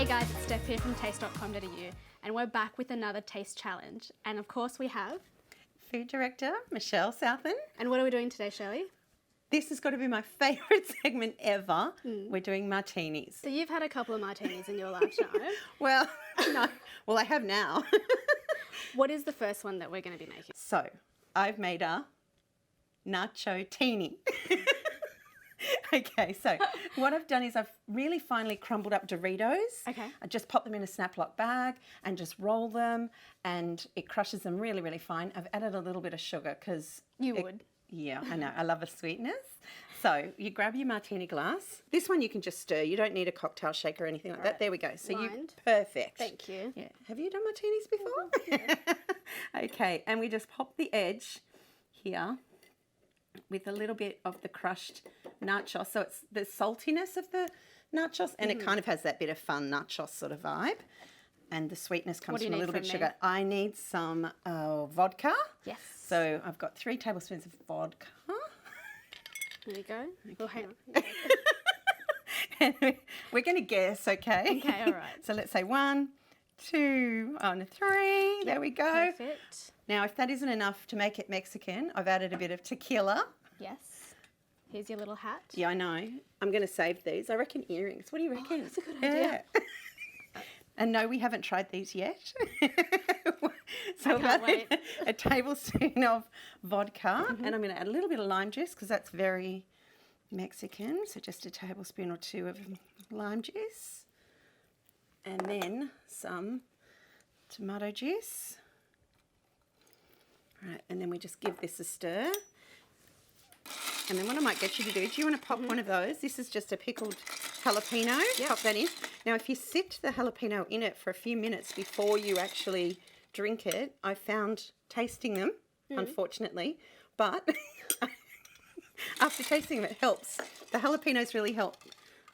Hey guys, it's Steph here from taste.com.au and we're back with another taste challenge. And of course we have... Food Director, Michelle Southan. And what are we doing today, Shirley? This has got to be my favourite segment ever. We're doing martinis. So you've had a couple of martinis in your lifetime. Well, no. Well, I have now. What is the first one that we're going to be making? So, I've made a nacho-tini. Okay, so what I've done is I've really finely crumbled up Doritos. Okay. I just pop them in a Snap-Lock bag and just roll them and it crushes them really, really fine. I've added a little bit of sugar because... You would. Yeah, I know. I love a sweetness. So you grab your martini glass. This one you can just stir. You don't need a cocktail shaker or anything like that. There we go. So perfect. Thank you. Yeah. Have you done martinis before? Yeah. Okay, and we just pop the edge here with a little bit of the crushed nachos. So it's the saltiness of the nachos and it kind of has that bit of fun nachos sort of vibe. And the sweetness comes from a little bit of sugar. I need some vodka. Yes. So I've got 3 tablespoons of vodka. There you go. Okay. Oh, hang on. And we're going to guess, okay? Okay, all right. So let's say 1, 2, and 3. There we go. Perfect. Now, if that isn't enough to make it Mexican, I've added a bit of tequila. Yes. Here's your little hat. Yeah, I know. I'm going to save these. I reckon earrings. What do you reckon? That's a good idea. And no, we haven't tried these yet. So I can't wait. a tablespoon of vodka, and I'm going to add a little bit of lime juice because that's very Mexican. So just a tablespoon or 2 of lime juice. And then some tomato juice. Right, and then we just give this a stir. And then what I might get you to do you want to pop one of those? This is just a pickled jalapeno. Yep. Pop that in. Now, if you sit the jalapeno in it for a few minutes before you actually drink it, I found tasting them, unfortunately, but after tasting them, it helps. The jalapenos really help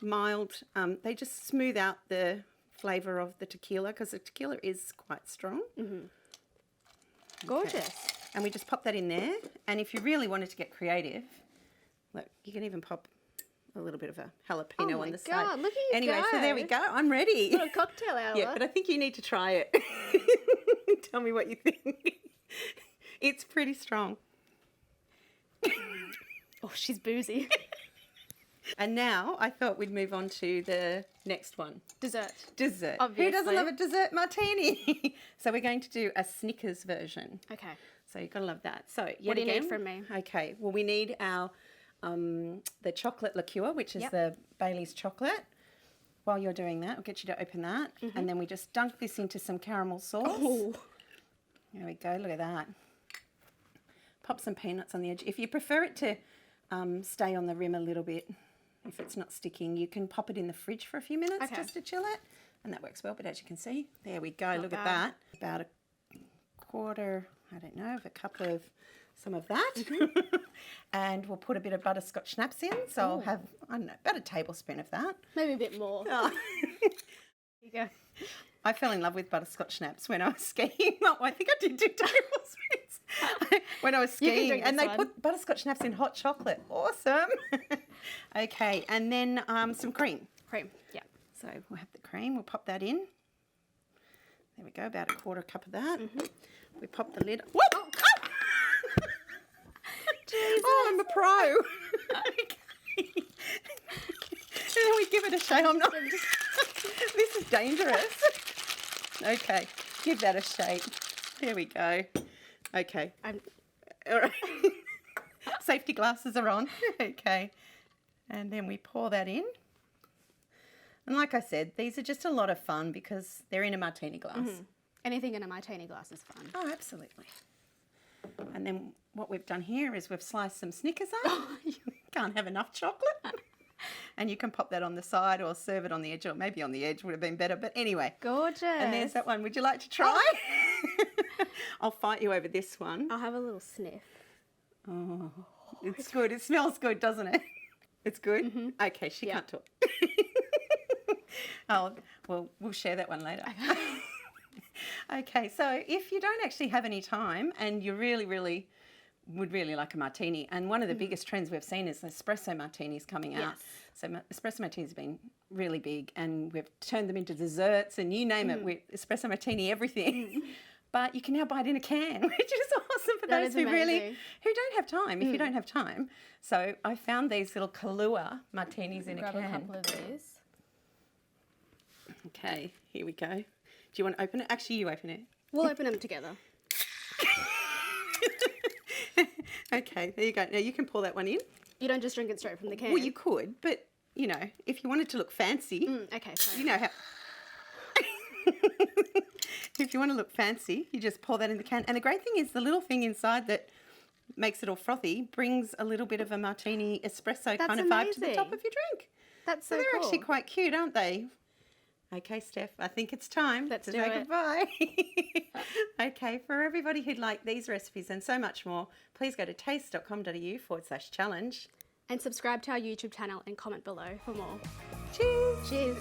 mild. They just smooth out the flavour of the tequila because the tequila is quite strong. Gorgeous. Okay. And we just pop that in there. And if you really wanted to get creative, look, you can even pop a little bit of a jalapeno on the side. Oh my God, look at you Anyway, go. so there we go. I'm ready. What a cocktail hour. Yeah, but I think you need to try it. Tell me what you think. It's pretty strong. Oh, she's boozy. And now I thought we'd move on to the next one. Dessert. Dessert. Obviously. Who doesn't love a dessert martini? So we're going to do a Snickers version. Okay. So you've got to love that. So yet What do you again, need from me? Okay. Well, we need our the chocolate liqueur, which is the Bailey's chocolate. While you're doing that, I'll get you to open that. And then we just dunk this into some caramel sauce. Oh. There we go. Look at that. Pop some peanuts on the edge. If you prefer it to stay on the rim a little bit, if it's not sticking, you can pop it in the fridge for a few minutes just to chill it. And that works well. But as you can see, there we go. Look at that. About a quarter, I don't know, of a cup of some of that. And we'll put a bit of butterscotch schnapps in. So I'll have, I don't know, about a tablespoon of that. Maybe a bit more. Oh. There you go. I fell in love with butterscotch schnapps when I was skiing. Well, I think I did 2 tablespoons when I was skiing. And they put butterscotch schnapps in hot chocolate. Awesome. Okay, and then some cream. Cream, yeah. So we'll have the cream. We'll pop that in. There we go, about a quarter cup of that. We pop the lid. Whoa! Oh! Oh, I'm a pro. Okay. And then we give it a shake. I'm not. This is dangerous. Okay, give that a shake. There we go. Okay. All right. Safety glasses are on. Okay. And then we pour that in. And like I said, these are just a lot of fun because they're in a martini glass. Anything in a martini glass is fun. Oh, absolutely. And then what we've done here is we've sliced some Snickers up. You can't have enough chocolate. And you can pop that on the side or serve it on the edge, or maybe on the edge would have been better. But anyway. Gorgeous. And there's that one. Would you like to try? I'll fight you over this one. I'll have a little sniff. Oh, it's good. It smells good, doesn't it? It's good? Okay, she can't talk. Oh, well, we'll share that one later. Okay, so if you don't actually have any time and you really, really would really like a martini. And one of the biggest trends we've seen is espresso martinis coming out. Yes. So espresso martinis have been really big, and we've turned them into desserts and you name it, with espresso martini everything. But you can now buy it in a can, which is awesome for That those is who amazing. don't have time, if you don't have time. So I found these little Kahlua Martinis in Grab a a can. couple of these. Okay, here we go. Do you want to open it? Actually, you open it. We'll open them together. Okay, there you go. Now you can pour that one in. You don't just drink it straight from the can. Well, you could, but, you know, if you wanted to look fancy, Okay, sorry. you know how... If you want to look fancy, you just pour that in the can. And the great thing is the little thing inside that makes it all frothy brings a little bit of a martini espresso That's kind of vibe to the top amazing. of your drink. That's So so they're cool. actually quite cute, aren't they? Okay, Steph, I think it's time Let's to do say it. goodbye. Okay, for everybody who'd like these recipes and so much more, please go to taste.com.au/challenge. And subscribe to our YouTube channel and comment below for more. Cheers! Cheers.